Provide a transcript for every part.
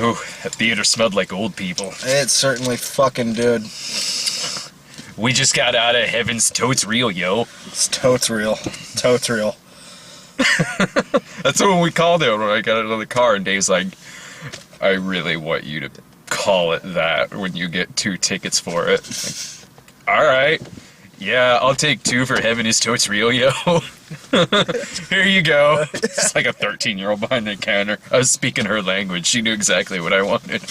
Oh, that theater smelled like old people. It certainly fucking did. We just got out of Heaven's Totes Real, yo. It's totes real. Totes real. That's what we called it when I got out of the car, and Dave's like, I really want you to call it that when you get 2 tickets for it. Like, alright. Yeah, I'll take 2 for Heaven is Totes Real, yo. Here you go. It's like a 13-year-old behind the counter. I was speaking her language. She knew exactly what I wanted.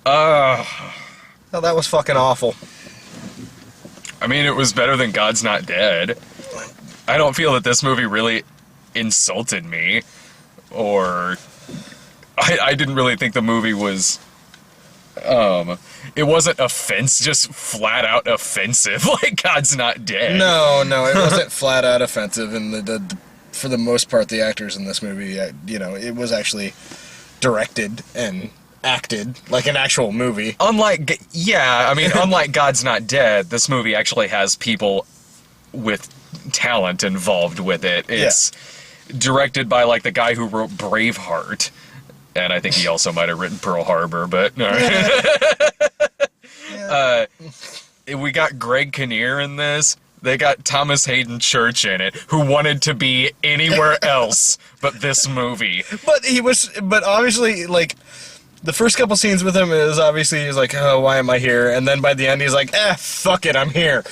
Oh, that was fucking awful. I mean, it was better than God's Not Dead. I don't feel that this movie really insulted me, or I didn't really think the movie was, it wasn't just flat out offensive like God's Not Dead. No, it wasn't flat out offensive, and for the most part, the actors in this movie, it was actually directed and acted like an actual movie. Unlike God's Not Dead, this movie actually has people with talent involved with it. It's directed by like the guy who wrote Braveheart, and I think he also might have written Pearl Harbor, but no. We got Greg Kinnear in this. They got Thomas Hayden Church in it, who wanted to be anywhere else but this movie. But obviously, like, the first couple scenes with him is obviously he's like, oh, why am I here? And then by the end he's like, fuck it, I'm here.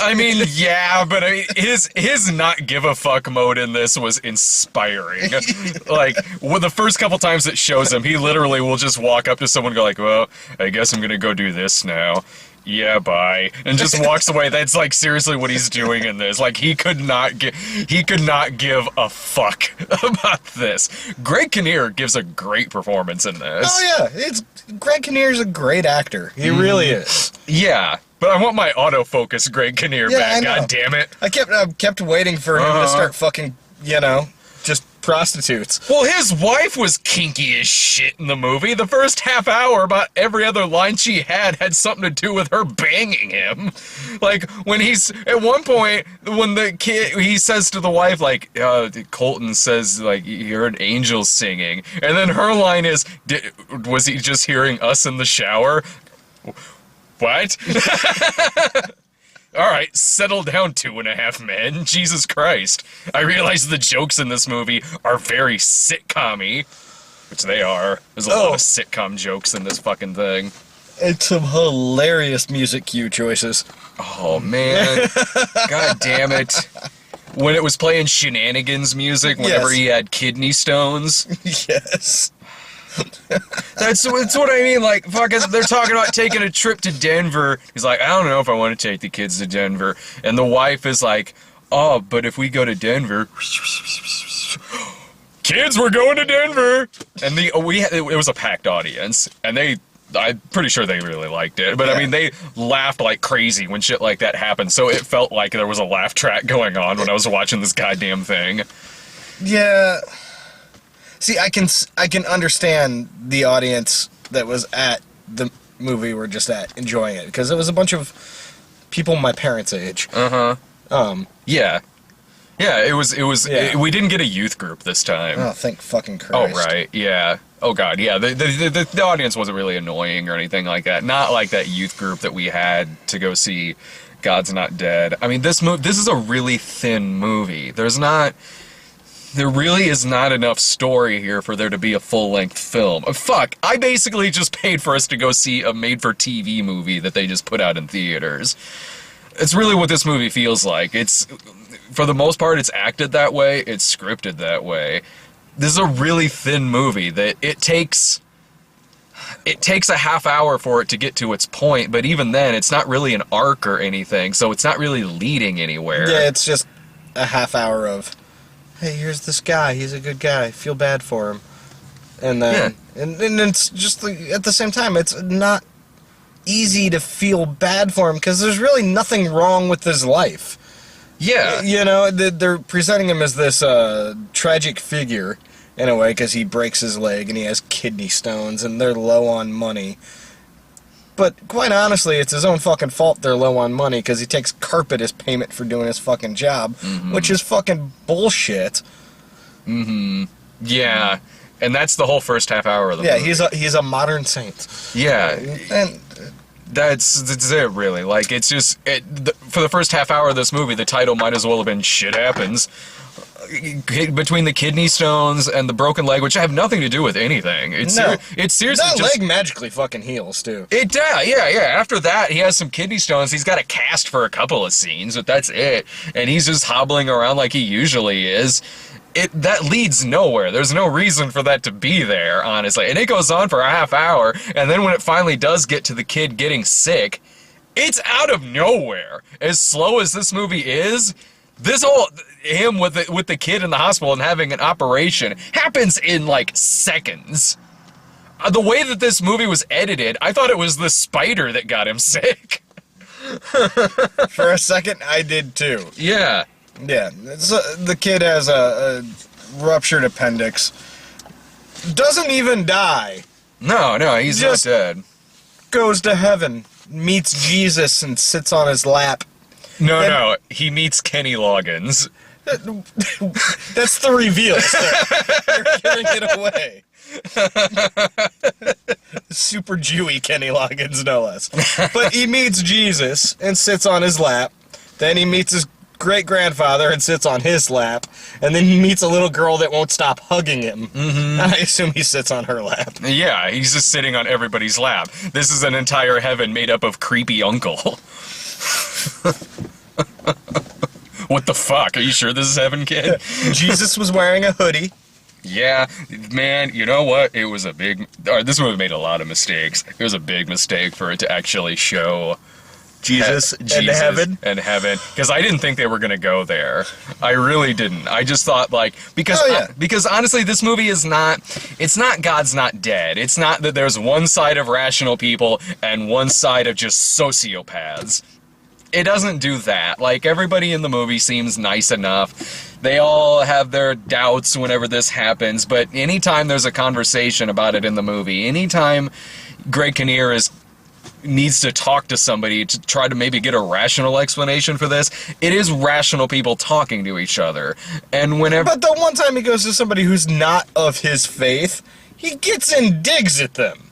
I mean, yeah, but his not give a fuck mode in this was inspiring. Like, the first couple times it shows him, he literally will just walk up to someone and go like, well, I guess I'm gonna go do this now. Yeah, bye. And just walks away. That's like seriously what he's doing in this. Like he could not give a fuck about this. Greg Kinnear gives a great performance in this. Oh yeah, Greg Kinnear's a great actor. He really is. Yeah. But I want my autofocus Greg Kinnear back. God damn it. I kept waiting for him to start fucking, just prostitutes. Well, his wife was kinky as shit in the movie. The first half hour, about every other line she had something to do with her banging him. Like, when at one point, when the kid, he says to the wife, like, Colton says, like, he heard angels singing. And then her line is, was he just hearing us in the shower? What? Alright, settle down, 2.5 men. Jesus Christ. I realize the jokes in this movie are very sitcom-y, which they are. There's a lot of sitcom jokes in this fucking thing. It's some hilarious music cue choices. Oh, man. God damn it. When it was playing Shenanigans music, whenever he had kidney stones. Yes. That's what I mean, like, fucking, they're talking about taking a trip to Denver. He's like, I don't know if I want to take the kids to Denver. And the wife is like, oh, but if we go to Denver, kids, we're going to Denver. And it was a packed audience, and I'm pretty sure they really liked it. But, I mean, they laughed like crazy when shit like that happened, so it felt like there was a laugh track going on when I was watching this goddamn thing. Yeah. See, I can understand the audience that was at the movie we're just at enjoying it, because it was a bunch of people my parents' age. Yeah. Yeah, it was. We didn't get a youth group this time. Oh, thank fucking Christ. Oh, right, yeah. Oh, God, yeah. The audience wasn't really annoying or anything like that. Not like that youth group that we had to go see God's Not Dead. I mean, this is a really thin movie. There really is not enough story here for there to be a full-length film. Fuck, I basically just paid for us to go see a made-for-TV movie that they just put out in theaters. It's really what this movie feels like. For the most part, it's acted that way, it's scripted that way. This is a really thin movie that it takes a half hour for it to get to its point, but even then, it's not really an arc or anything, so it's not really leading anywhere. Yeah, it's just a half hour of, hey, here's this guy, he's a good guy, feel bad for him. And then, and it's just, at the same time, it's not easy to feel bad for him, because there's really nothing wrong with his life. Yeah. They're presenting him as this tragic figure, in a way, because he breaks his leg, and he has kidney stones, and they're low on money. But, quite honestly, it's his own fucking fault they're low on money, because he takes carpet as payment for doing his fucking job, which is fucking bullshit. Yeah. And that's the whole first half hour of the Yeah, movie. he's a modern saint. Yeah, And that's it, really. Like, it's just... for the first half hour of this movie, the title might as well have been Shit Happens. Between the kidney stones and the broken leg, which have nothing to do with anything. It's seriously that just... leg magically fucking heals, too. Yeah. After that, he has some kidney stones. He's got a cast for a couple of scenes, but that's it. And he's just hobbling around like he usually is. That leads nowhere. There's no reason for that to be there, honestly. And it goes on for a half hour, and then when it finally does get to the kid getting sick, it's out of nowhere. As slow as this movie is, this whole... him with the kid in the hospital and having an operation happens in, like, seconds. The way that this movie was edited, I thought it was the spider that got him sick. For a second, I did, too. Yeah. Yeah, the kid has a ruptured appendix. Doesn't even die. No, he's Just- not dead. Goes to heaven, meets Jesus, and sits on his lap. No, he meets Kenny Loggins. That's the reveal, sir. You're giving it away. Super Jewy Kenny Loggins, no less. But he meets Jesus and sits on his lap. Then he meets his great-grandfather and sits on his lap. And then he meets a little girl that won't stop hugging him. Mm-hmm. I assume he sits on her lap. Yeah, he's just sitting on everybody's lap. This is an entire heaven made up of creepy uncle. What the fuck? Are you sure this is heaven, kid? Jesus was wearing a hoodie. Yeah, man, you know what? It was a big... this movie made a lot of mistakes. It was a big mistake for it to actually show... Jesus and heaven. And heaven. Because I didn't think they were going to go there. I really didn't. I just thought, like... Because, because honestly, this movie is not... It's not God's Not Dead. It's not that there's one side of rational people and one side of just sociopaths. It doesn't do that. Like, everybody in the movie seems nice enough. They all have their doubts whenever this happens, but anytime there's a conversation about it in the movie, anytime Greg Kinnear needs to talk to somebody to try to maybe get a rational explanation for this, it is rational people talking to each other. And whenever... But the one time he goes to somebody who's not of his faith, he gets in digs at them.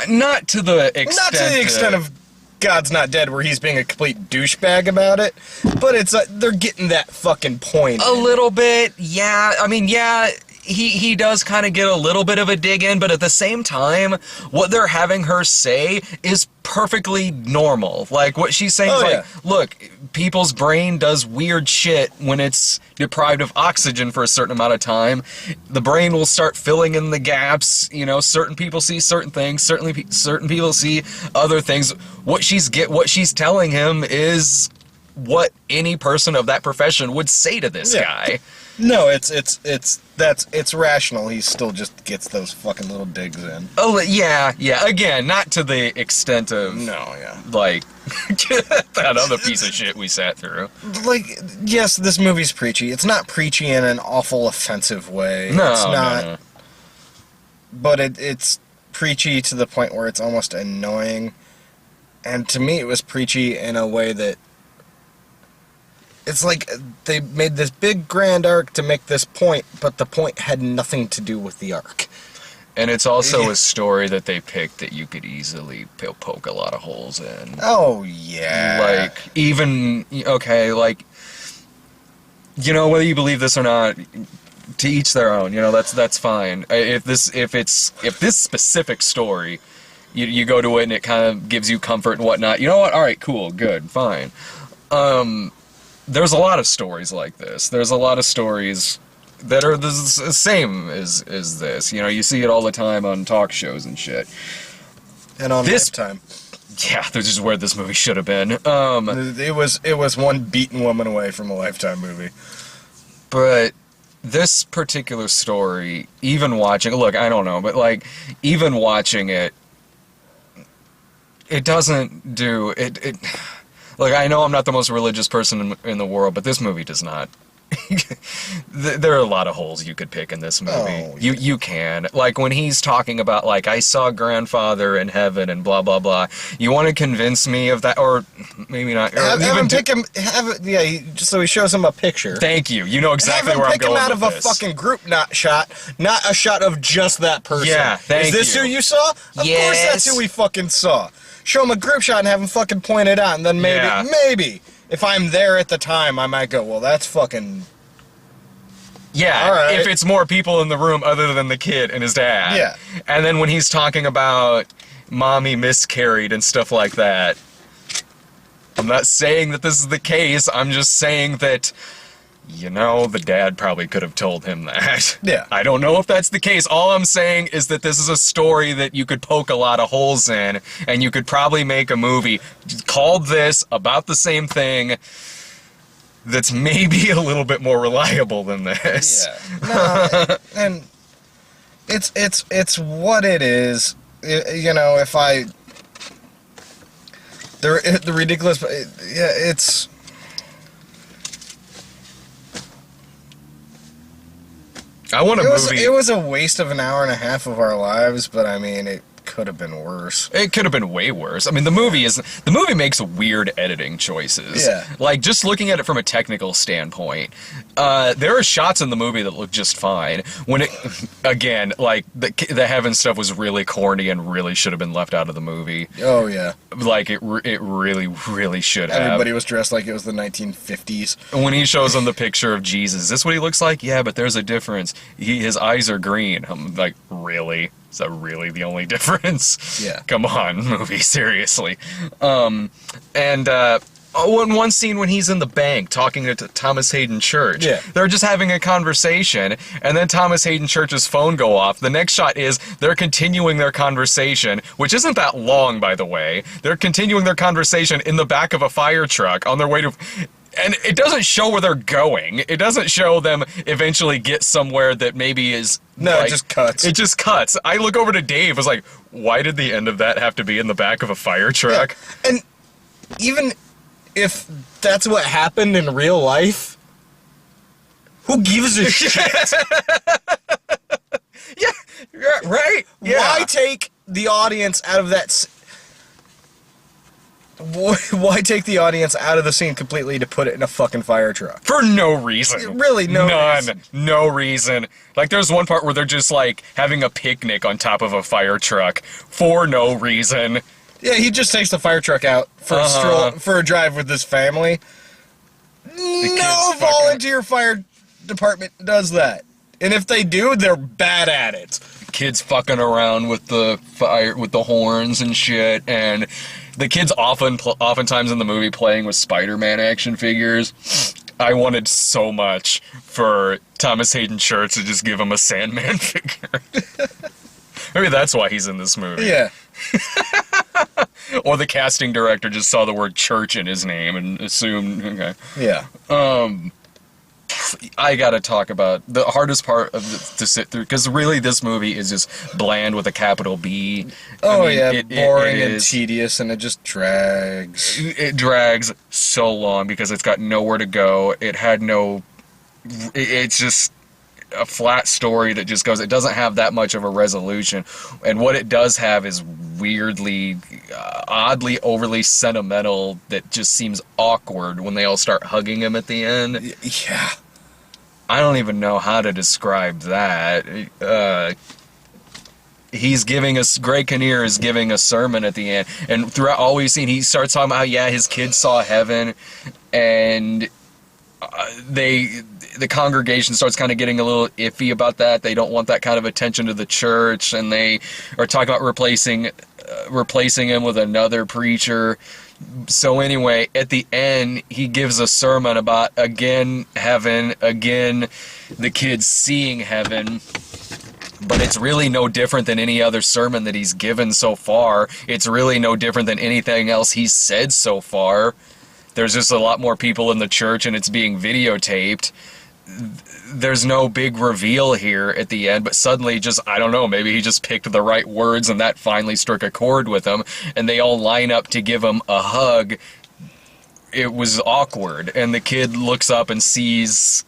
Not to the extent... Not to the extent of God's Not Dead, where he's being a complete douchebag about it, but it's they're getting that fucking point. A little bit, yeah. I mean, yeah, he does kind of get a little bit of a dig in, but at the same time, what they're having her say is perfectly normal. Like, what she's saying is like, look, people's brain does weird shit when it's deprived of oxygen for a certain amount of time. The brain will start filling in the gaps. You know, certain people see certain things, certain people see other things. What she's telling him is what any person of that profession would say to this guy. No, it's rational. He still just gets those fucking little digs in. Oh, yeah. Again, not to the extent of... like, that other piece of shit we sat through. Like, yes, this movie's preachy. It's not preachy in an awful offensive way. No, it's not. no. But it's preachy to the point where it's almost annoying. And to me, it was preachy in a way that... It's like they made this big grand arc to make this point, but the point had nothing to do with the arc. And it's also a story that they picked that you could easily poke a lot of holes in. Oh, yeah. Like, even, okay, like, you know, whether you believe this or not, to each their own, you know, that's fine. If this specific story, you go to it and it kind of gives you comfort and whatnot, you know what, alright, cool, good, fine. There's a lot of stories like this. There's a lot of stories that are the same as this. You know, you see it all the time on talk shows and shit. And on Lifetime. Yeah, this is where this movie should have been. It was one beaten woman away from a Lifetime movie. But this particular story, even watching... Look, I don't know, but, like, even watching it, it doesn't do... Look, I know I'm not the most religious person in the world, but this movie does not There are a lot of holes you could pick in this movie. Oh, You can. Like, when he's talking about, like, I saw grandfather in heaven and blah, blah, blah. You want to convince me of that? Or maybe not. Or Have even him pick him. Just so he shows him a picture. Thank you. You know exactly Have him where I'm pick him going out with of a this. fucking group shot, not a shot of just that person. Yeah, thank Is this you. who you saw? Of course that's who we fucking saw. Show him a group shot and have him fucking point it out, and then maybe, if I'm there at the time, I might go, well, that's fucking... Yeah, All right. if it's more people in the room other than the kid and his dad. Yeah. And then when he's talking about mommy miscarried and stuff like that, I'm not saying that this is the case, I'm just saying that, you know, the dad probably could have told him that. Yeah. I don't know if that's the case. All I'm saying is that this is a story that you could poke a lot of holes in, and you could probably make a movie called this, about the same thing, that's maybe a little bit more reliable than this. Yeah. No, and it's what it is. You know, if I... The ridiculous... Yeah, it's... I want a movie. It was a waste of an hour and a half of our lives, but I mean, it could have been worse. It could have been way worse. I mean, the movie makes weird editing choices. Yeah. Like, just looking at it from a technical standpoint, there are shots in the movie that look just fine. When it, again, like, the heaven stuff was really corny and really should have been left out of the movie. Oh, yeah. Like, it really, really should have. Everybody was dressed like it was the 1950s. When he shows them the picture of Jesus, is this what he looks like? Yeah, but there's a difference. His eyes are green. I'm like, really? Is that really the only difference? Yeah. Come on, movie, seriously. One scene when he's in the bank talking to Thomas Hayden Church. Yeah. They're just having a conversation, and then Thomas Hayden Church's phone go off. The next shot is they're continuing their conversation, which isn't that long, by the way. They're continuing their conversation in the back of a fire truck on their way to... And it doesn't show where they're going. It doesn't show them eventually get somewhere that maybe is... No, like, it just cuts. It just cuts. I look over to Dave, was like, why did the end of that have to be in the back of a fire truck? Yeah. And even if that's what happened in real life, who gives a shit? Yeah, right. Yeah. Why take the audience out of that... Why take the audience out of the scene completely to put it in a fucking fire truck? For no reason. Really, no None. reason. No reason. Like, there's one part where they're just, like, having a picnic on top of a fire truck for no reason. Yeah, he just takes the fire truck out for a stroll, for a drive with his family. No kids volunteer fire department does that. And if they do, they're bad at it. Kids fucking around with the fire, with the horns and shit, and the kids oftentimes in the movie playing with Spider-Man action figures. I wanted so much for Thomas Hayden Church to just give him a Sandman figure. Maybe that's why he's in this movie. Yeah. Or the casting director just saw the word church in his name and assumed, okay. Yeah. I gotta talk about the hardest part of to sit through, because really this movie is just bland with a capital B. Oh, I mean, yeah, it boring and is. tedious, and it just drags. It drags so long because it's got nowhere to go. It had no... It's just a flat story that just goes... It doesn't have that much of a resolution. And what it does have is weirdly, oddly, overly sentimental that just seems awkward when they all start hugging him at the end. Yeah. I don't even know how to describe that. He's giving us... Greg Kinnear is giving a sermon at the end, and throughout all we've seen, he starts talking about how, yeah, his kids saw heaven, and the congregation starts kind of getting a little iffy about that. They don't want that kind of attention to the church, and they are talking about replacing him with another preacher. So anyway, at the end, he gives a sermon about, again, heaven, again, the kids seeing heaven. But it's really no different than any other sermon that he's given so far. It's really no different than anything else he's said so far. There's just a lot more people in the church, and it's being videotaped. There's no big reveal here at the end, but suddenly just, I don't know, maybe he just picked the right words and that finally struck a chord with him, and they all line up to give him a hug. It was awkward, and the kid looks up and sees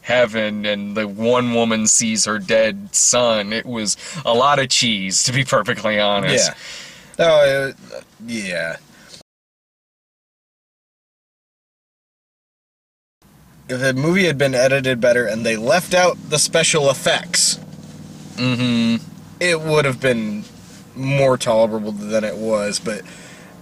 heaven and the one woman sees her dead son. It was a lot of cheese, to be perfectly honest. Yeah. Oh, yeah. If the movie had been edited better and they left out the special effects, it would have been more tolerable than it was, but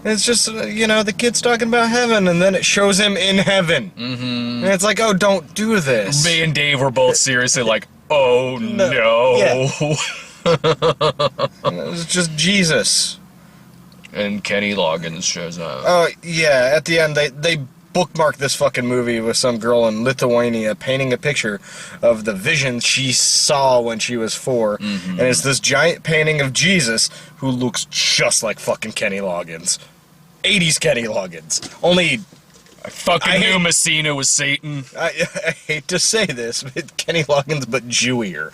it's just, the kid's talking about heaven, and then it shows him in heaven. And it's like, oh, don't do this. Me and Dave were both seriously like, oh no. Yeah. It was just Jesus. And Kenny Loggins shows up. Oh, yeah, at the end, they bookmarked this fucking movie with some girl in Lithuania painting a picture of the vision she saw when she was 4. And it's this giant painting of Jesus who looks just like fucking Kenny Loggins. 80s Kenny Loggins. Only... I fucking knew Messina was Satan. I hate to say this, but Kenny Loggins, but Jewier.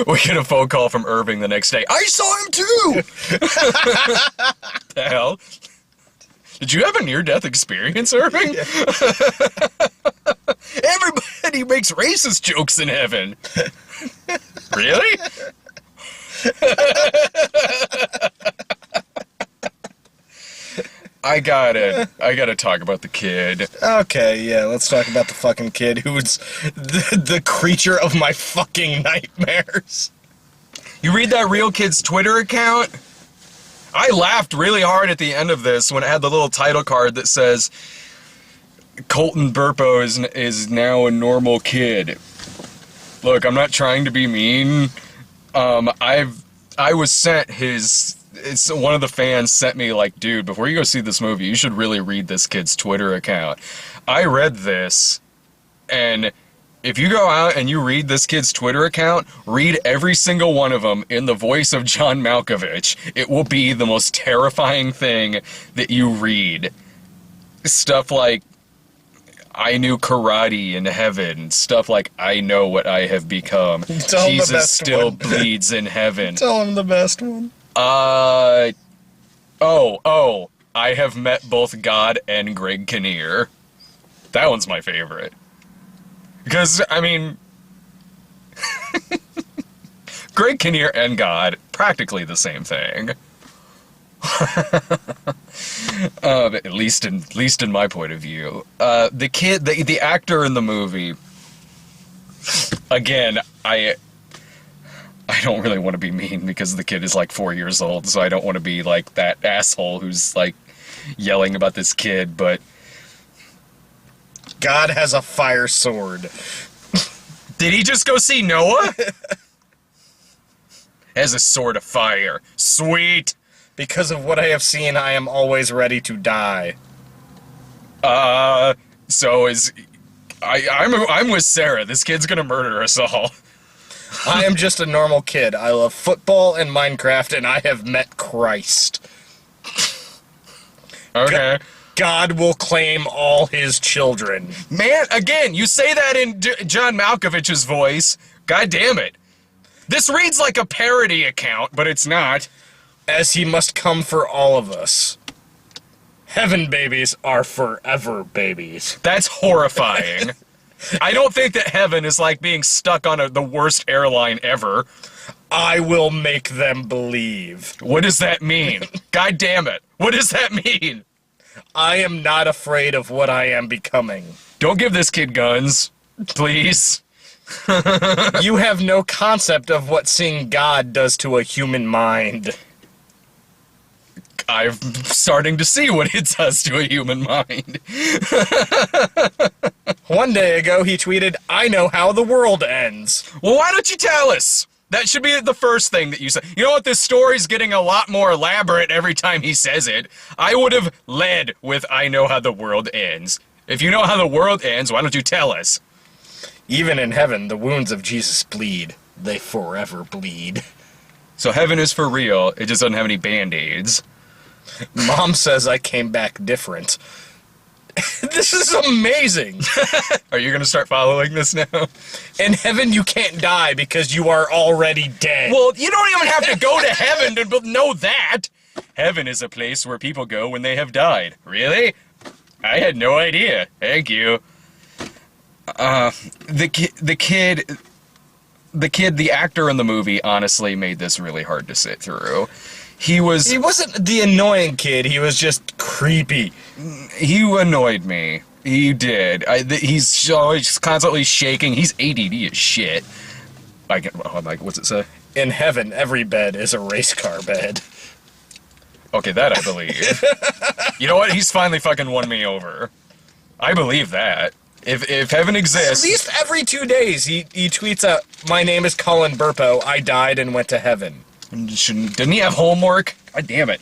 We get a phone call from Irving the next day. I saw him too! The hell? Did you have a near-death experience, Irving? Everybody makes racist jokes in heaven. Really? I gotta talk about the kid. Okay, yeah, let's talk about the fucking kid who's the creature of my fucking nightmares. You read that real kid's Twitter account? I laughed really hard at the end of this when it had the little title card that says, Colton Burpo is now a normal kid. Look, I'm not trying to be mean. I was sent one of the fans sent me like, dude, before you go see this movie, you should really read this kid's Twitter account. I read this, and if you go out and you read this kid's Twitter account, read every single one of them in the voice of John Malkovich. It will be the most terrifying thing that you read. Stuff like, I knew karate in heaven. Stuff like, I know what I have become. Jesus still bleeds in heaven. Tell him the best one. I have met both God and Greg Kinnear. That one's my favorite. Because, I mean, Greg Kinnear and God, practically the same thing. At least in my point of view. The kid, the actor in the movie, again, I don't really want to be mean because the kid is like 4 years old, so I don't want to be like that asshole who's like yelling about this kid, but God has a fire sword. did he just go see Noah? Has a sword of fire. Sweet. Because of what I have seen, I am always ready to die. So I'm with Sarah. This kid's gonna murder us all. I am just a normal kid. I love football and Minecraft, and I have met Christ. Okay. God will claim all his children. Man, again, you say that in John Malkovich's voice. God damn it. This reads like a parody account, but it's not. As he must come for all of us. Heaven babies are forever babies. That's horrifying. I don't think that heaven is like being stuck on the worst airline ever. I will make them believe. What does that mean? God damn it. What does that mean? I am not afraid of what I am becoming. Don't give this kid guns, please. You have no concept of what seeing God does to a human mind. I'm starting to see what it does to a human mind. One day ago, he tweeted, I know how the world ends. Well, why don't you tell us? That should be the first thing that you say. You know what? This story's getting a lot more elaborate every time he says it. I would have led with, I know how the world ends. If you know how the world ends, why don't you tell us? Even in heaven, the wounds of Jesus bleed. They forever bleed. So heaven is for real. It just doesn't have any Band-Aids. Mom says I came back different. This is amazing. Are you going to start following this now? In heaven, you can't die because you are already dead. Well, you don't even have to go to heaven to know that. Heaven is a place where people go when they have died. Really? I had no idea. Thank you. The actor in the movie honestly made this really hard to sit through. He wasn't the annoying kid. He was just creepy. he annoyed me. He did. He's always constantly shaking. He's ADD as shit. I'm like, what's it say? In heaven, every bed is a race car bed. Okay, that I believe. You know what? He's finally fucking won me over. I believe that. If heaven exists... At least every 2 days, he tweets out, "My name is Colin Burpo. I died and went to heaven." Didn't he have homework? God damn it.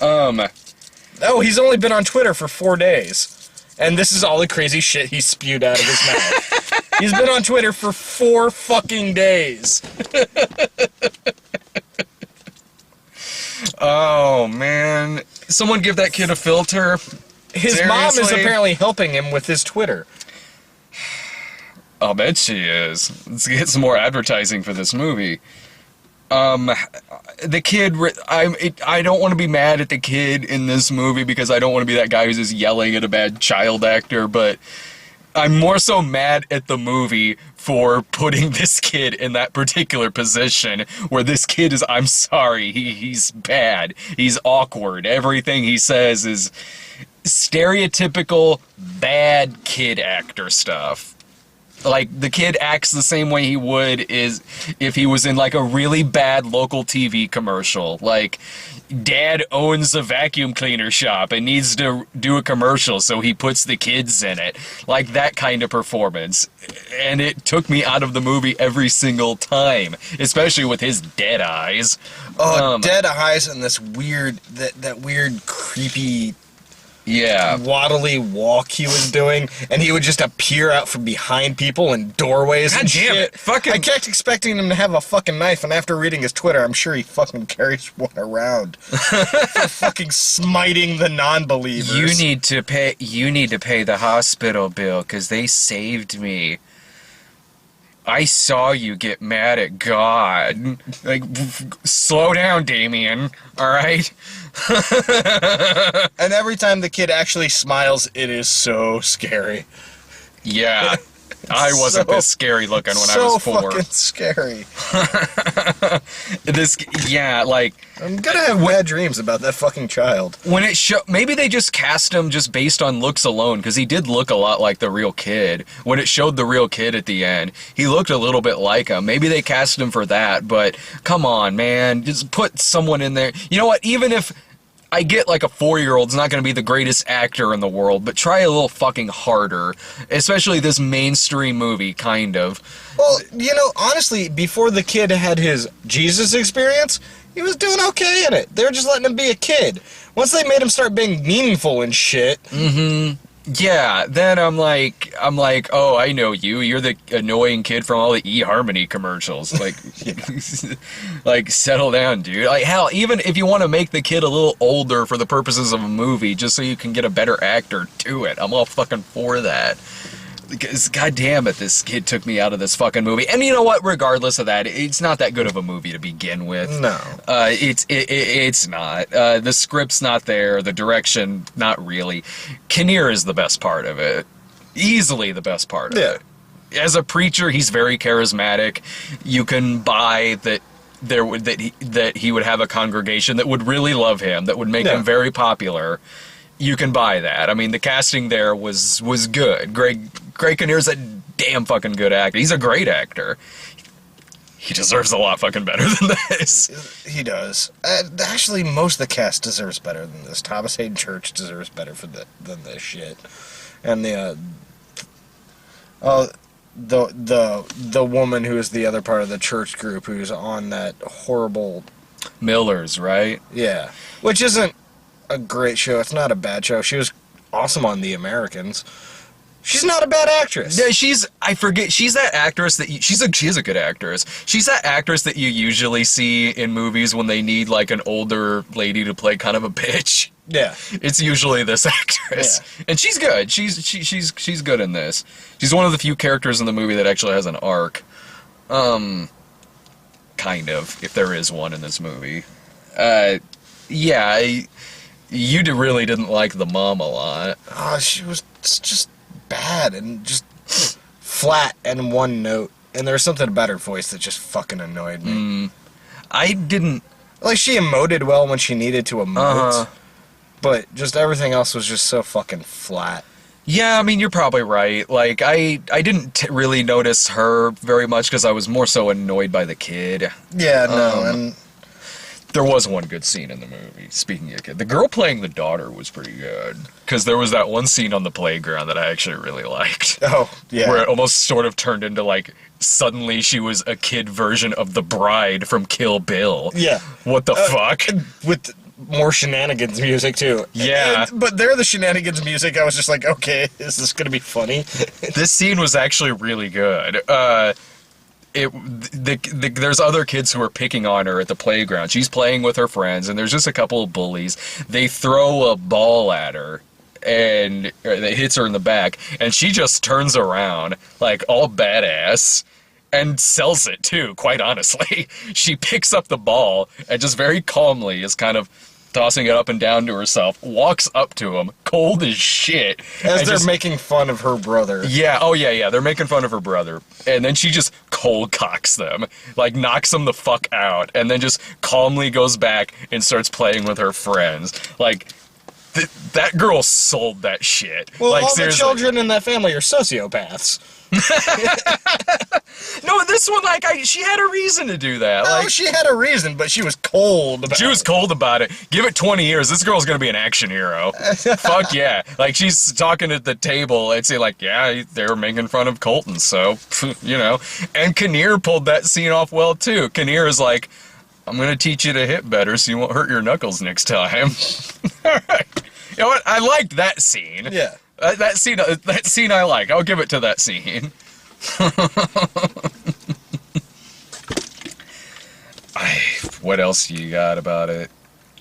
Oh, he's only been on Twitter for 4 days. And this is all the crazy shit he spewed out of his mouth. He's been on Twitter for 4 fucking days. Oh, man. Someone give that kid a filter. His Seriously? mom is apparently helping him with his Twitter. I'll bet she is. Let's get some more advertising for this movie. The kid, I don't want to be mad at the kid in this movie because I don't want to be that guy who's just yelling at a bad child actor, but I'm more so mad at the movie for putting this kid in that particular position where this kid is, I'm sorry, he's bad, he's awkward, everything he says is stereotypical bad kid actor stuff. Like, the kid acts the same way he would is if he was in, like, a really bad local TV commercial. Like, dad owns a vacuum cleaner shop and needs to do a commercial, so he puts the kids in it. Like, that kind of performance. And it took me out of the movie every single time, especially with his dead eyes. Oh, dead eyes and this weird, that weird, creepy... Yeah. waddly walk he was doing, and he would just appear out from behind people in doorways God and damn shit. it. Fucking... I kept expecting him to have a fucking knife, and after reading his Twitter, I'm sure he fucking carries one around. For fucking smiting the non-believers. You need to pay the hospital bill because they saved me. I saw you get mad at God. Like, slow down, Damien. All right? And every time the kid actually smiles, it is so scary. Yeah. I wasn't So- this scary looking when I So was 4. fucking scary. Like, I'm gonna have bad dreams about that fucking child. when it maybe they just cast him just based on looks alone, because he did look a lot like the real kid. When it showed the real kid at the end, he looked a little bit like him. Maybe they cast him for that, but come on, man. Just put someone in there. You know what? Even if I get like a 4-year-old's not going to be the greatest actor in the world, but try a little fucking harder. Especially this mainstream movie, kind of. Well, you know, honestly, before the kid had his Jesus experience, he was doing okay in it. They were just letting him be a kid. Once they made him start being meaningful and shit. Yeah, then I'm like, oh, I know you. You're the annoying kid from all the eHarmony commercials. Like, like, settle down, dude. Like, hell, even if you want to make the kid a little older for the purposes of a movie, just so you can get a better actor, do it. I'm all fucking for that. Because, god damn it, this kid took me out of this fucking movie. And you know what? Regardless of that, it's not that good of a movie to begin with. No. It's not. The script's not there. The direction, not really. Kinnear is the best part of it. Easily the best part of it. As a preacher, he's very charismatic. You can buy that that he would have a congregation that would really love him, that would make him very popular. You can buy that. I mean, the casting there was good. Greg Kinnear's a damn fucking good actor. He's a great actor. He deserves a lot fucking better than this. He does. Actually, most of the cast deserves better than this. Thomas Hayden Church deserves better than this shit. And the woman who is the other part of the church group who's on that horrible... Miller's, right? Yeah. Which isn't a great show. It's not a bad show. She was awesome on The Americans. She's not a bad actress. Yeah, she's that actress that she is a good actress. She's that actress that you usually see in movies when they need like an older lady to play kind of a bitch. Yeah. It's usually this actress. Yeah. And she's good. She's good in this. She's one of the few characters in the movie that actually has an arc. Kind of, if there is one in this movie. Yeah, you really didn't like the mom a lot. Oh, she was just bad and just flat and one note. And there was something about her voice that just fucking annoyed me. I didn't. Like, she emoted well when she needed to emote. Uh-huh. But just everything else was just so fucking flat. Yeah, I mean, you're probably right. Like, I didn't really notice her very much because I was more so annoyed by the kid. Yeah, no, and... There was one good scene in the movie, speaking of kid. The girl playing the daughter was pretty good. Because there was that one scene on the playground that I actually really liked. Oh, yeah. Where it almost sort of turned into, like, suddenly she was a kid version of the bride from Kill Bill. Yeah. What the fuck? With more shenanigans music, too. Yeah. But there, the shenanigans music, I was just like, okay, is this gonna be funny? This scene was actually really good. There's other kids who are picking on her at the playground. She's playing with her friends, and there's just a couple of bullies. They throw a ball at her, and it hits her in the back, and she just turns around, like, all badass, and sells it, too, quite honestly. She picks up the ball, and just very calmly is kind of tossing it up and down to herself, walks up to him, cold as shit. As they're making fun of her brother. Yeah, oh yeah, they're making fun of her brother. And then she just cold cocks them, like knocks them the fuck out, and then just calmly goes back and starts playing with her friends. Like, that girl sold that shit. Well, like, all seriously. the children in that family are sociopaths. No, this one, like, she had a reason to do that. No, Like, she had a reason, but she was cold about she was cold about it. Give it 20 years, this girl's gonna be an action hero. Fuck yeah. Like, she's talking at the table and say, like, yeah, they were making fun of Colton, so, you know. And Kinnear pulled that scene off well, too. Kinnear is like, I'm gonna teach you to hit better so you won't hurt your knuckles next time. Alright. You know what? I liked that scene. Yeah. That scene I like. I'll give it to that scene. What else you got about it?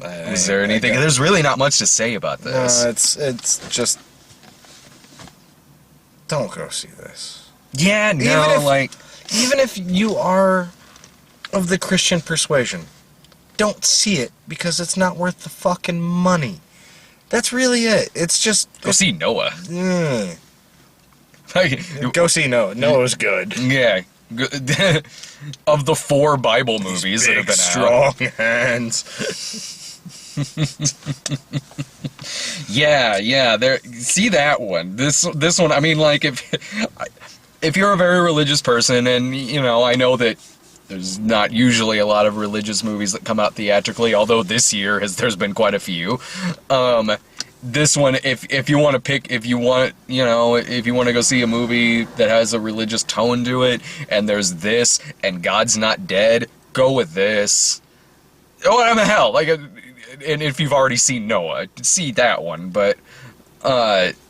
Is there anything? There's really not much to say about this. No, it's just... Don't go see this. Yeah, no, Even if you are of the Christian persuasion, don't see it because it's not worth the fucking money. That's really it. It's just... Go see Noah. Go see Noah. Noah's good. Yeah. Of the 4 Bible movies that have been strong out. hands. Yeah. There. See that one. This one. I mean, like, if you're a very religious person, and you know, I know that there's not usually a lot of religious movies that come out theatrically, although this year there's been quite a few. This one, if you want to pick, if you want to go see a movie that has a religious tone to it, and there's this, and God's Not Dead, go with this. Oh, I mean, hell, like, and if you've already seen Noah, see that one, but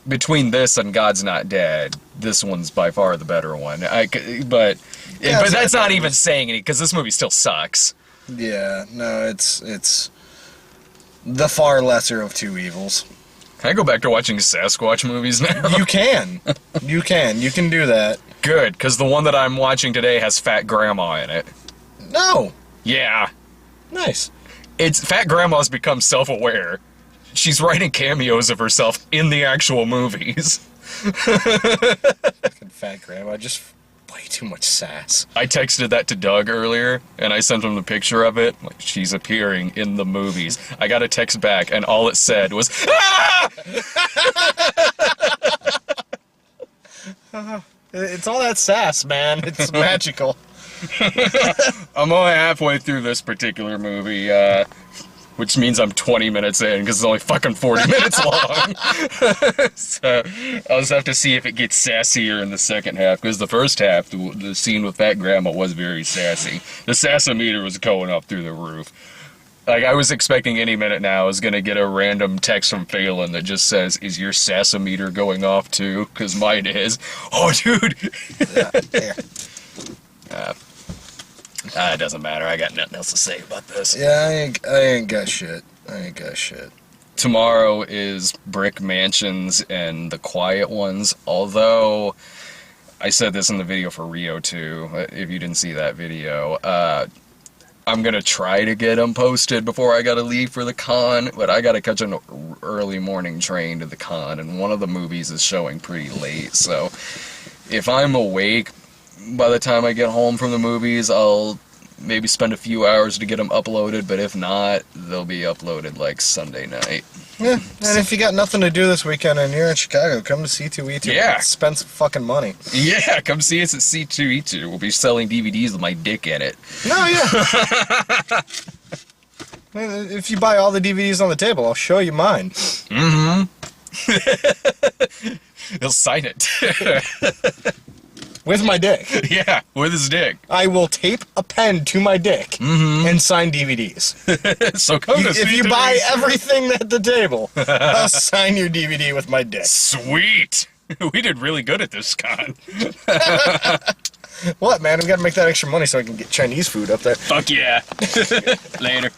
between this and God's Not Dead, this one's by far the better one. But that's not even saying anything, because this movie still sucks. Yeah, no, it's the far lesser of two evils. Can I go back to watching Sasquatch movies now? You can. You can do that. Good, because the one that I'm watching today has Fat Grandma in it. No. Yeah. Nice. Fat Grandma's become self-aware. She's writing cameos of herself in the actual movies. Fucking Fat Grandma, just way too much sass. I texted that to Doug earlier, and I sent him the picture of it. Like, she's appearing in the movies. I got a text back, and all it said was, "Ah!" It's all that sass, man. It's magical. I'm only halfway through this particular movie, which means I'm 20 minutes in, because it's only fucking 40 minutes long. So I'll just have to see if it gets sassier in the second half, because the first half, the scene with Fat Grandma was very sassy. The sassometer was going up through the roof. Like, I was expecting any minute now I was going to get a random text from Phelan that just says, "Is your sassometer going off too?" Because mine is. Oh, dude! It doesn't matter. I got nothing else to say about this. Yeah, I ain't got shit. Tomorrow is Brick Mansions and The Quiet Ones, although I said this in the video for Rio 2, if you didn't see that video. I'm going to try to get them posted before I got to leave for the con, but I got to catch an early morning train to the con, and one of the movies is showing pretty late, so if I'm awake by the time I get home from the movies, I'll maybe spend a few hours to get them uploaded, but if not, they'll be uploaded like Sunday night. Yeah, and if you got nothing to do this weekend and you're in Chicago, come to C2E2. Yeah. Spend some fucking money. Yeah, come see us at C2E2. We'll be selling DVDs with my dick in it. No, yeah. If you buy all the DVDs on the table, I'll show you mine. Mm-hmm. He'll sign it. With my dick. Yeah, with his dick. I will tape a pen to my dick and sign DVDs. So come to If you C2E2. buy everything at the table, I'll sign your DVD with my dick. Sweet. We did really good at this, Scott. What, man? We gotta make that extra money so I can get Chinese food up there. Fuck yeah. Later.